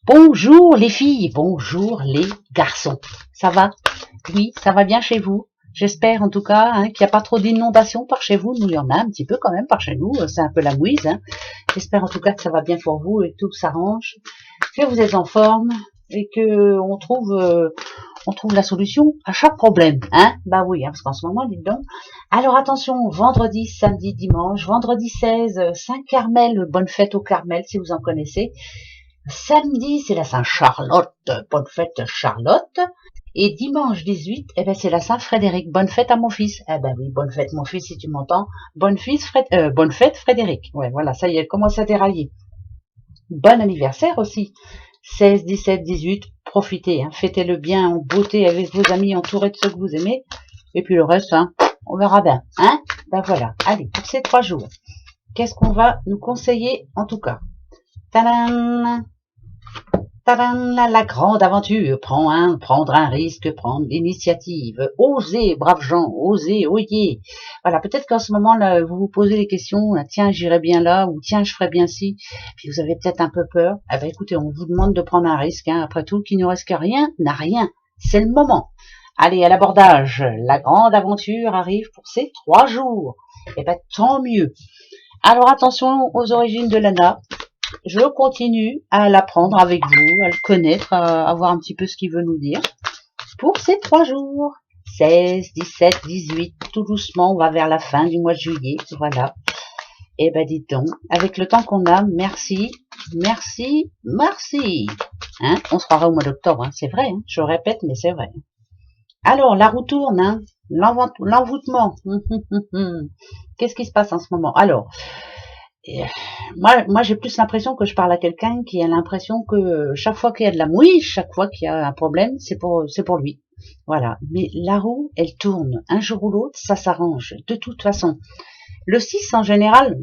Bonjour les filles, bonjour les garçons. Ça va? Oui, ça va bien chez vous? J'espère en tout cas qu'il n'y a pas trop d'inondations par chez vous. Nous, il y en a un petit peu quand même par chez nous. C'est un peu la mouise. J'espère en tout cas que ça va bien pour vous et que tout s'arrange, que vous êtes en forme et que on trouve la solution à chaque problème. Bah oui, parce qu'en ce moment, dites donc. Alors attention, vendredi, samedi, dimanche, vendredi 16, Saint-Carmel, bonne fête au Carmel si vous en connaissez. Samedi, c'est la Saint-Charlotte, bonne fête Charlotte. Et dimanche 18, c'est la Saint-Frédéric, bonne fête à mon fils. Eh ben oui, bonne fête mon fils si tu m'entends. Bonne fête Frédéric. Ouais, voilà, ça y est, elle commence à dérailler. Bon anniversaire aussi. 16, 17, 18, profitez, fêtez-le bien en beauté avec vos amis, entourés de ceux que vous aimez. Et puis le reste, on verra bien. Ben voilà, allez, pour ces 3 jours, qu'est-ce qu'on va nous conseiller en tout cas? Tadam! Tadam, la grande aventure, prendre un risque, prendre l'initiative, osez, braves gens, osez, oyez. Voilà, peut-être qu'en ce moment, là, vous vous posez des questions, tiens, j'irai bien là, ou tiens, je ferai bien ci, puis vous avez peut-être un peu peur. Eh ben, écoutez, on vous demande de prendre un risque, après tout, qui ne risque rien, n'a rien. C'est le moment. Allez, à l'abordage, la grande aventure arrive pour ces 3 jours. Eh ben, tant mieux. Alors, attention aux origines de l'ANA. Je continue à l'apprendre avec vous, à le connaître, à voir un petit peu ce qu'il veut nous dire. Pour ces 3 jours, 16, 17, 18, tout doucement, on va vers la fin du mois de juillet, voilà. Eh ben dites donc, avec le temps qu'on a, merci, merci, merci. On se croirait au mois d'octobre, c'est vrai, je répète, mais c'est vrai. Alors, la roue tourne, l'envoûtement. Qu'est-ce qui se passe en ce moment? Alors, moi j'ai plus l'impression que je parle à quelqu'un qui a l'impression que chaque fois qu'il y a de la mouille, chaque fois qu'il y a un problème, c'est pour lui. Voilà. Mais la roue, elle tourne. Un jour ou l'autre, ça s'arrange. De toute façon. Le 6 en général,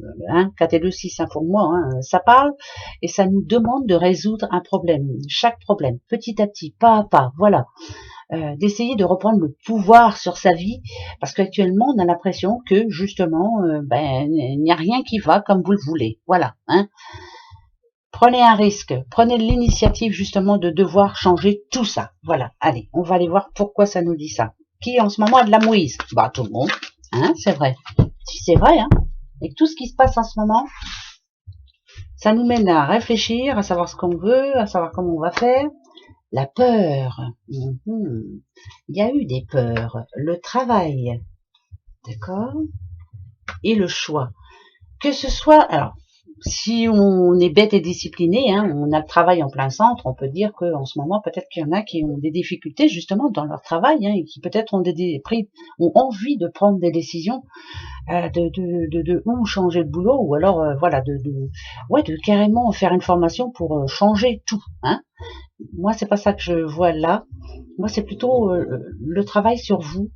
4 et 2, 6 pour moi, ça parle et ça nous demande de résoudre un problème. Chaque problème, petit à petit, pas à pas, voilà. D'essayer de reprendre le pouvoir sur sa vie, parce qu'actuellement on a l'impression que justement il n'y a rien qui va comme vous le voulez, voilà. Prenez un risque, prenez l'initiative justement de devoir changer tout ça, voilà. Allez, on va aller voir pourquoi ça nous dit ça. Qui en ce moment a de la mouise? Bah tout le monde, c'est vrai. Si c'est vrai, et que tout ce qui se passe en ce moment, ça nous mène à réfléchir, à savoir ce qu'on veut, à savoir comment on va faire. La peur. Il y a eu des peurs. Le travail. D'accord? Et le choix. Que ce soit, alors, si on est bête et discipliné, on a le travail en plein centre, on peut dire qu'en ce moment, peut-être qu'il y en a qui ont des difficultés justement dans leur travail, et qui peut-être ont ont envie de prendre des décisions, de ou changer de boulot, ou alors voilà, de carrément faire une formation pour changer tout, Moi, c'est pas ça que je vois là. Moi, c'est plutôt le travail sur vous,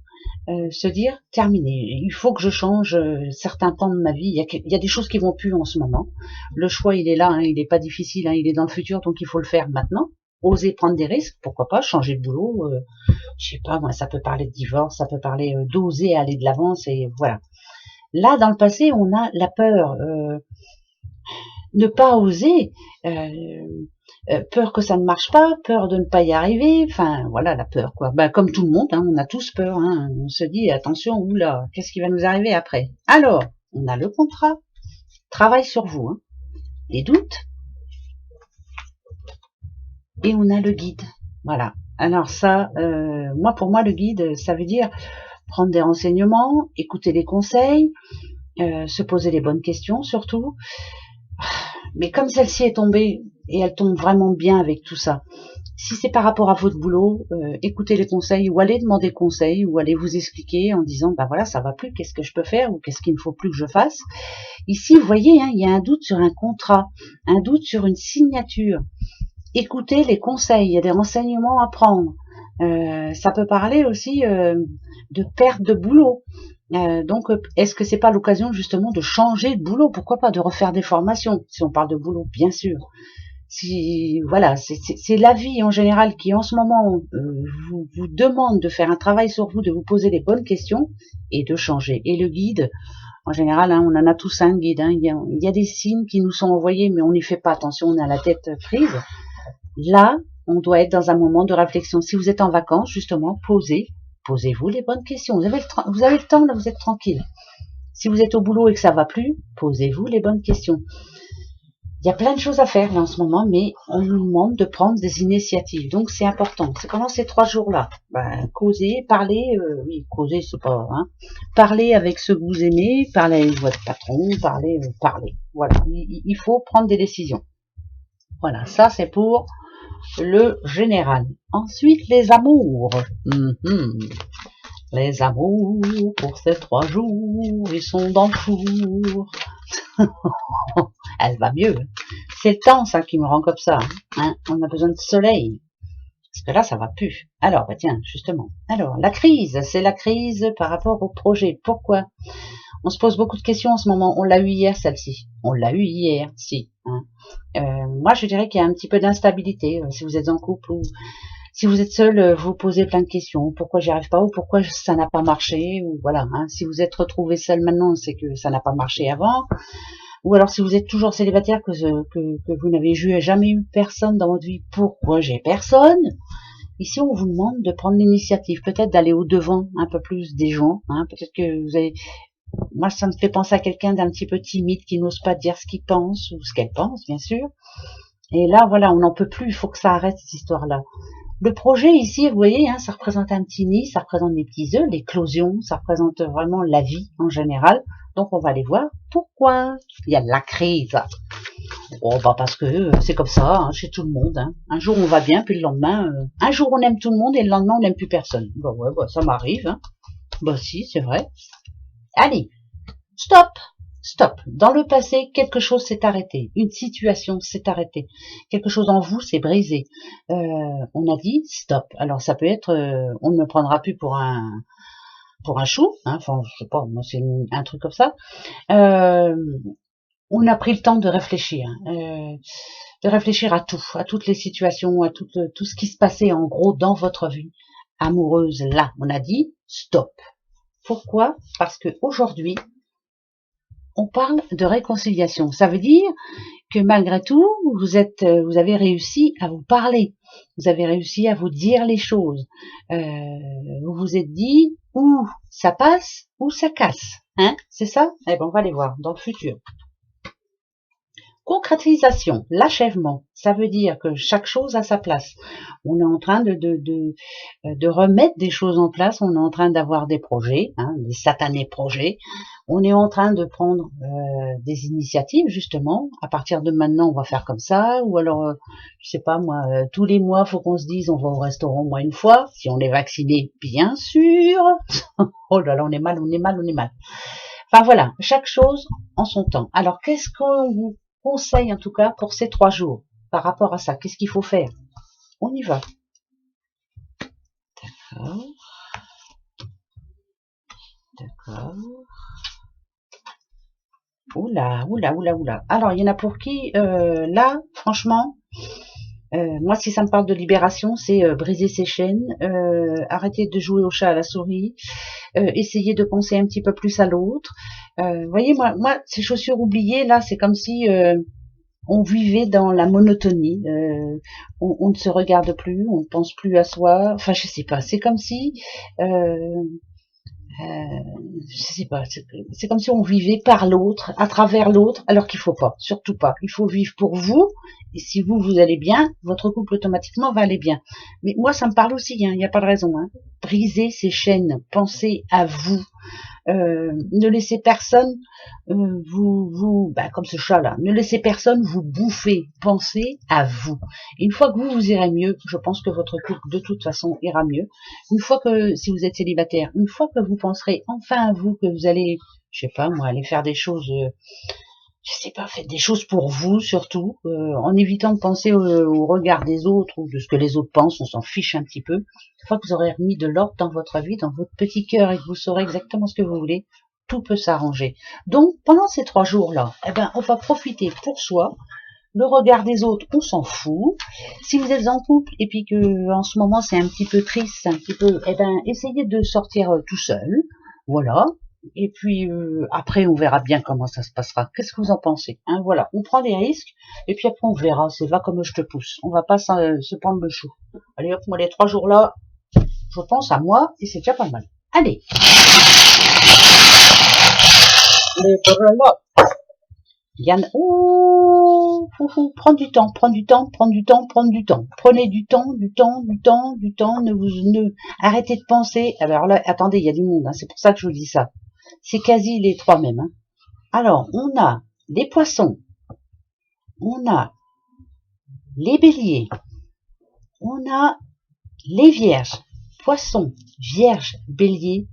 se dire terminé. Il faut que je change certains temps de ma vie. Il y a des choses qui vont plus en ce moment. Le choix, il est là, il est pas difficile, il est dans le futur, donc il faut le faire maintenant. Oser prendre des risques, pourquoi pas changer de boulot. Je sais pas, moi, ça peut parler de divorce, ça peut parler d'oser aller de l'avant, et voilà. Là, dans le passé, on a la peur, ne pas oser. Peur que ça ne marche pas, peur de ne pas y arriver, enfin voilà la peur quoi. Comme tout le monde, on a tous peur, on se dit attention, oula, qu'est-ce qui va nous arriver après? Alors, on a le contrat, travail sur vous, les doutes, et on a le guide, voilà. Alors ça, pour moi le guide, ça veut dire prendre des renseignements, écouter les conseils, se poser les bonnes questions surtout. Mais comme celle-ci est tombée, et elle tombe vraiment bien avec tout ça, si c'est par rapport à votre boulot, écoutez les conseils, ou allez demander conseil, ou allez vous expliquer en disant, voilà, ça va plus, qu'est-ce que je peux faire, ou qu'est-ce qu'il ne faut plus que je fasse. Ici, vous voyez, il y a un doute sur un contrat, un doute sur une signature. Écoutez les conseils, il y a des renseignements à prendre. Ça peut parler aussi de perte de boulot. Donc, est-ce que c'est pas l'occasion justement de changer de boulot? Pourquoi pas de refaire des formations, si on parle de boulot, bien sûr. Voilà, c'est la vie en général qui en ce moment vous demande de faire un travail sur vous, de vous poser les bonnes questions et de changer. Et le guide, en général, on en a tous un guide. Il y a des signes qui nous sont envoyés, mais on n'y fait pas attention, on a la tête prise. Là, on doit être dans un moment de réflexion. Si vous êtes en vacances, justement, posez-vous les bonnes questions. Vous avez le temps, là, vous êtes tranquille. Si vous êtes au boulot et que ça va plus, posez-vous les bonnes questions. Il y a plein de choses à faire là en ce moment, mais on nous demande de prendre des initiatives. Donc c'est important. C'est pendant ces 3 jours-là. Causer, parler, oui, causer, c'est pas, hein. Parler avec ceux que vous aimez, parler avec votre patron, parler. Voilà. Il faut prendre des décisions. Voilà, ça c'est pour le général. Ensuite, les amours. Les amours, pour ces 3 jours, ils sont dans le four. Elle va mieux. C'est le temps, ça, qui me rend comme ça. Hein. On a besoin de soleil. Parce que là, ça va plus. Alors, tiens, justement. Alors, la crise, c'est la crise par rapport au projet. Pourquoi? On se pose beaucoup de questions en ce moment. On l'a eu hier, celle-ci. On l'a eu hier, si. Hein. Moi, je dirais qu'il y a un petit peu d'instabilité. Si vous êtes en couple ou si vous êtes seul, vous posez plein de questions. Pourquoi j'y arrive pas ou pourquoi ça n'a pas marché ou voilà. Hein. Si vous êtes retrouvé seul maintenant, c'est que ça n'a pas marché avant. Ou alors si vous êtes toujours célibataire, que vous n'avez jamais eu personne dans votre vie, pourquoi j'ai personne? Ici, on vous demande de prendre l'initiative, peut-être d'aller au-devant un peu plus des gens. Hein. Peut-être que vous avez... Moi, ça me fait penser à quelqu'un d'un petit peu timide qui n'ose pas dire ce qu'il pense, ou ce qu'elle pense, bien sûr. Et là, voilà, on n'en peut plus, il faut que ça arrête, cette histoire-là. Le projet ici, vous voyez, hein, ça représente un petit nid, ça représente des petits œufs, l'éclosion, ça représente vraiment la vie en général. Donc on va aller voir pourquoi il y a de la crise. Oh, parce que c'est comme ça, hein, chez tout le monde. Hein. Un jour on va bien, puis le lendemain, un jour on aime tout le monde et le lendemain on n'aime plus personne. Ouais, ça m'arrive. Hein. Si, c'est vrai. Allez, stop. Dans le passé, quelque chose s'est arrêté. Une situation s'est arrêtée. Quelque chose en vous s'est brisé. On a dit stop. Alors ça peut être, on ne me prendra plus pour un chou. Hein. Enfin, je sais pas, moi c'est un truc comme ça. On a pris le temps de réfléchir. À tout, à toutes les situations, à tout ce qui se passait en gros dans votre vie amoureuse. Là, on a dit stop. Pourquoi? Parce que aujourd'hui, on parle de réconciliation. Ça veut dire que malgré tout, vous avez réussi à vous parler. Vous avez réussi à vous dire les choses. Vous vous êtes dit, ou ça passe, ou ça casse. Hein? C'est ça? Eh ben, on va les voir dans le futur. Concrétisation, l'achèvement, ça veut dire que chaque chose a sa place. On est en train de remettre des choses en place, on est en train d'avoir des projets, hein, des satanés projets. On est en train de prendre des initiatives, justement. À partir de maintenant, on va faire comme ça. Ou alors, je sais pas moi, tous les mois, faut qu'on se dise, on va au restaurant au moins une fois. Si on est vacciné, bien sûr. Oh là là, on est mal. Enfin voilà, chaque chose en son temps. Alors, qu'est-ce qu'on vous conseille en tout cas pour ces 3 jours par rapport à ça? Qu'est-ce qu'il faut faire? On y va. D'accord. Oula. Alors, il y en a pour qui, là, franchement, moi, si ça me parle de libération, c'est briser ses chaînes, arrêter de jouer au chat à la souris, essayer de penser un petit peu plus à l'autre. Vous voyez, moi, ces chaussures oubliées, là, c'est comme si on vivait dans la monotonie. On ne se regarde plus, on ne pense plus à soi. Enfin, je sais pas, c'est comme si... je sais pas, c'est comme si on vivait par l'autre, à travers l'autre, alors qu'il faut pas, surtout pas. Il faut vivre pour vous, et si vous allez bien, votre couple automatiquement va aller bien. Mais moi, ça me parle aussi, il n'y a pas de raison. Hein. Brisez ces chaînes, pensez à vous. Ne laissez personne comme ce chat là, ne laissez personne vous bouffer, pensez à vous. Et une fois que vous irez mieux, je pense que votre couple de toute façon ira mieux. Une fois que, si vous êtes célibataire, une fois que vous penserez enfin à vous, que vous allez, je sais pas moi, aller faire des choses, je sais pas, faites des choses pour vous surtout, en évitant de penser au regard des autres ou de ce que les autres pensent, on s'en fiche un petit peu. Une fois que vous aurez remis de l'ordre dans votre vie, dans votre petit cœur et que vous saurez exactement ce que vous voulez, tout peut s'arranger. Donc, pendant ces 3 jours-là, eh ben, on va profiter pour soi. Le regard des autres, on s'en fout. Si vous êtes en couple et puis que en ce moment c'est un petit peu triste, un petit peu, eh ben, essayez de sortir tout seul. Voilà. Et puis après, on verra bien comment ça se passera. Qu'est-ce que vous en pensez, hein? Voilà, on prend des risques, et puis après on verra. C'est va comme je te pousse. On va pas se prendre le chou. Allez hop, moi les 3 jours là, je pense à moi, et c'est déjà pas mal. Allez. Yann, ouh, prends du temps, prends du temps, prends du temps, prends du temps. Prenez du temps, du temps, du temps, du temps. Ne arrêtez de penser. Alors là, attendez, il y a du monde. Hein, c'est pour ça que je vous dis ça. C'est quasi les 3 mêmes. Hein. Alors, on a les poissons, on a les béliers, on a les vierges, poissons, vierges, béliers.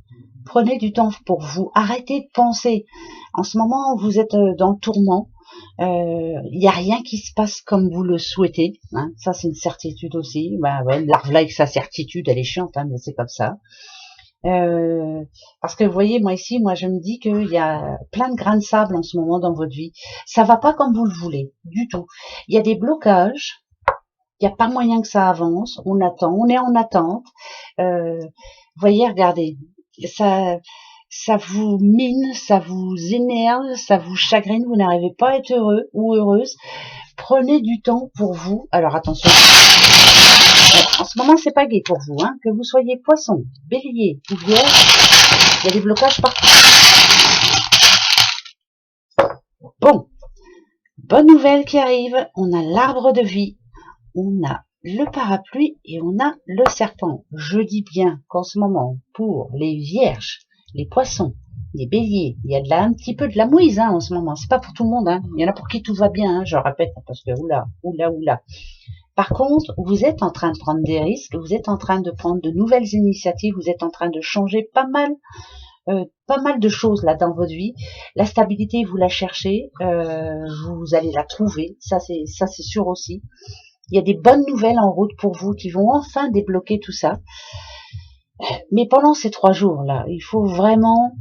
Prenez du temps pour vous. Arrêtez de penser. En ce moment, vous êtes dans le tourment. Il n'y a rien qui se passe comme vous le souhaitez. Hein. Ça, c'est une certitude aussi. Bah, ouais, l'arve avec sa certitude, elle est chiante, hein, mais c'est comme ça. Parce que vous voyez, moi ici, moi je me dis qu'il y a plein de grains de sable en ce moment dans votre vie. Ça va pas comme vous le voulez, du tout. Il y a des blocages. Il n'y a pas moyen que ça avance. On attend, on est en attente. Vous voyez, regardez, ça vous mine, ça vous énerve, ça vous chagrine. Vous n'arrivez pas à être heureux ou heureuse. Prenez du temps pour vous. Alors attention. En ce moment, c'est pas gai pour vous, hein. Que vous soyez poisson, bélier ou vierge, il y a des blocages partout. Bon, bonne nouvelle qui arrive. On a l'arbre de vie, on a le parapluie et on a le serpent. Je dis bien qu'en ce moment, pour les vierges, les poissons, les béliers, il y a un petit peu de la mouise hein, en ce moment. C'est pas pour tout le monde. Hein. Il y en a pour qui tout va bien, hein, je répète, parce que oula. Par contre, vous êtes en train de prendre des risques, vous êtes en train de prendre de nouvelles initiatives, vous êtes en train de changer pas mal de choses là dans votre vie. La stabilité, vous la cherchez, vous allez la trouver, ça c'est sûr aussi. Il y a des bonnes nouvelles en route pour vous qui vont enfin débloquer tout ça. Mais pendant ces 3 jours là, il faut vraiment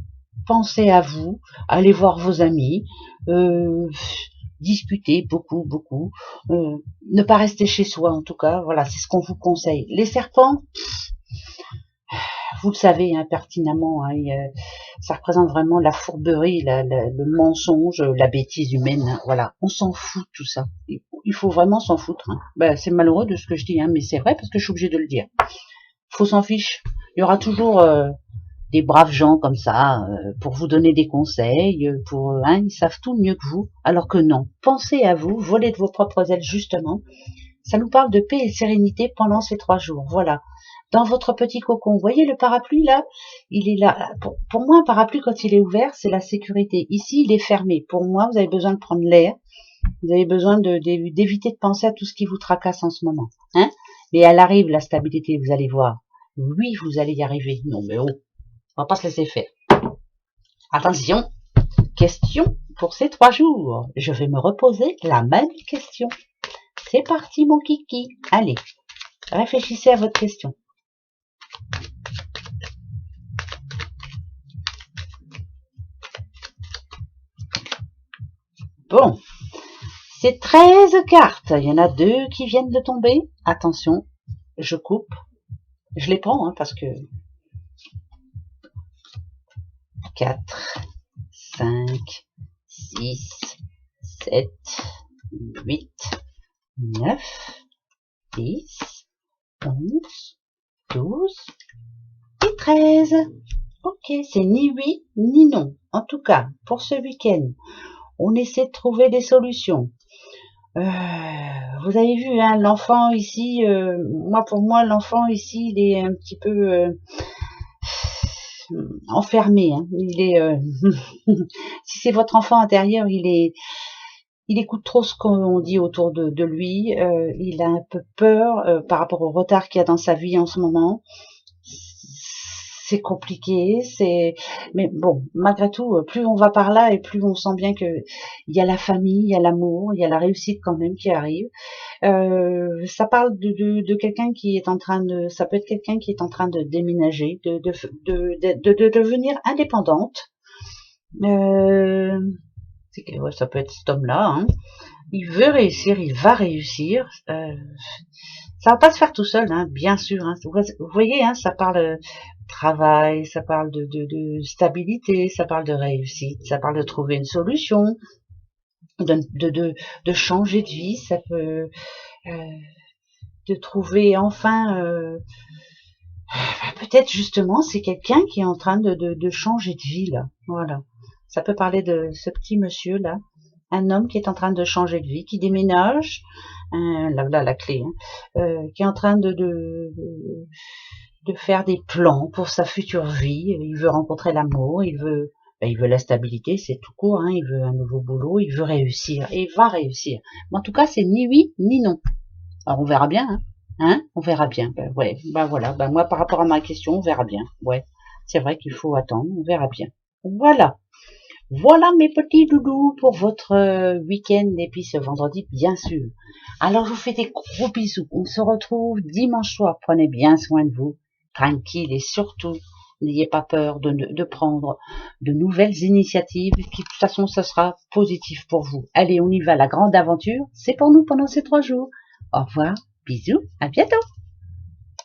penser à vous, aller voir vos amis, discuter beaucoup, ne pas rester chez soi en tout cas, voilà, c'est ce qu'on vous conseille. Les serpents, vous le savez hein, pertinemment, hein, ça représente vraiment la fourberie, le mensonge, la bêtise humaine, hein, voilà, on s'en fout de tout ça. Il faut vraiment s'en foutre. Hein. Ben, c'est malheureux de ce que je dis, hein, mais c'est vrai parce que je suis obligée de le dire. Faut s'en fiche. Il y aura toujours des braves gens comme ça pour vous donner des conseils, ils savent tout mieux que vous, alors que non. Pensez à vous, volez de vos propres ailes justement. Ça nous parle de paix et de sérénité pendant ces 3 jours. Voilà. Dans votre petit cocon, vous voyez le parapluie là, il est là. Pour moi, un parapluie quand il est ouvert, c'est la sécurité. Ici, il est fermé. Pour moi, vous avez besoin de prendre l'air. Vous avez besoin d'éviter de penser à tout ce qui vous tracasse en ce moment. Hein? Mais elle arrive, la stabilité, vous allez voir. Oui, vous allez y arriver. Non, mais oh, on va pas se laisser faire. Attention, question pour ces 3 jours. Je vais me reposer la même question. C'est parti, mon kiki. Allez, réfléchissez à votre question. Bon, c'est 13 cartes. Il y en a 2 qui viennent de tomber. Attention, je coupe. Je les prends hein, parce que 4, 5, 6, 7, 8, 9, 10, 11, 12 et 13. Ok, c'est ni oui ni non. En tout cas, pour ce week-end, on essaie de trouver des solutions. Vous avez vu, hein, l'enfant ici, pour moi, l'enfant ici, il est un petit peu enfermé. Hein. Il est, si c'est votre enfant intérieur, il écoute trop ce qu'on dit autour de lui. Il a un peu peur par rapport au retard qu'il y a dans sa vie en ce moment. C'est compliqué, mais bon, malgré tout, plus on va par là et plus on sent bien que il y a la famille, il y a l'amour, il y a la réussite quand même qui arrive. Ça parle de quelqu'un qui est en train de, ça peut être quelqu'un qui est en train de déménager, de devenir indépendante. Ouais, ça peut être cet homme-là, hein. il veut réussir, il va réussir. Ça va pas se faire tout seul, hein, bien sûr. Hein. Vous voyez, hein, ça parle travail, ça parle de stabilité, ça parle de réussite, ça parle de trouver une solution, de changer de vie, ça peut de trouver enfin peut-être justement c'est quelqu'un qui est en train de changer de vie là. Voilà. Ça peut parler de ce petit monsieur là, un homme qui est en train de changer de vie, qui déménage, là la clé, hein, qui est en train de faire des plans pour sa future vie. Il veut rencontrer l'amour, il veut la stabilité, c'est tout court, hein, il veut un nouveau boulot, il veut réussir, et il va réussir. Mais en tout cas, c'est ni oui, ni non. Alors, on verra bien, hein. Hein, on verra bien. Ben, ouais, ben voilà. Ben moi, par rapport à ma question, on verra bien. Ouais, c'est vrai qu'il faut attendre, on verra bien. Voilà. Voilà mes petits doudous pour votre week-end et puis ce vendredi, bien sûr. Alors, je vous fais des gros bisous. On se retrouve dimanche soir. Prenez bien soin de vous, tranquille, et surtout, n'ayez pas peur de prendre de nouvelles initiatives qui, de toute façon, ce sera positif pour vous. Allez, on y va, la grande aventure, c'est pour nous pendant ces 3 jours. Au revoir, bisous, à bientôt.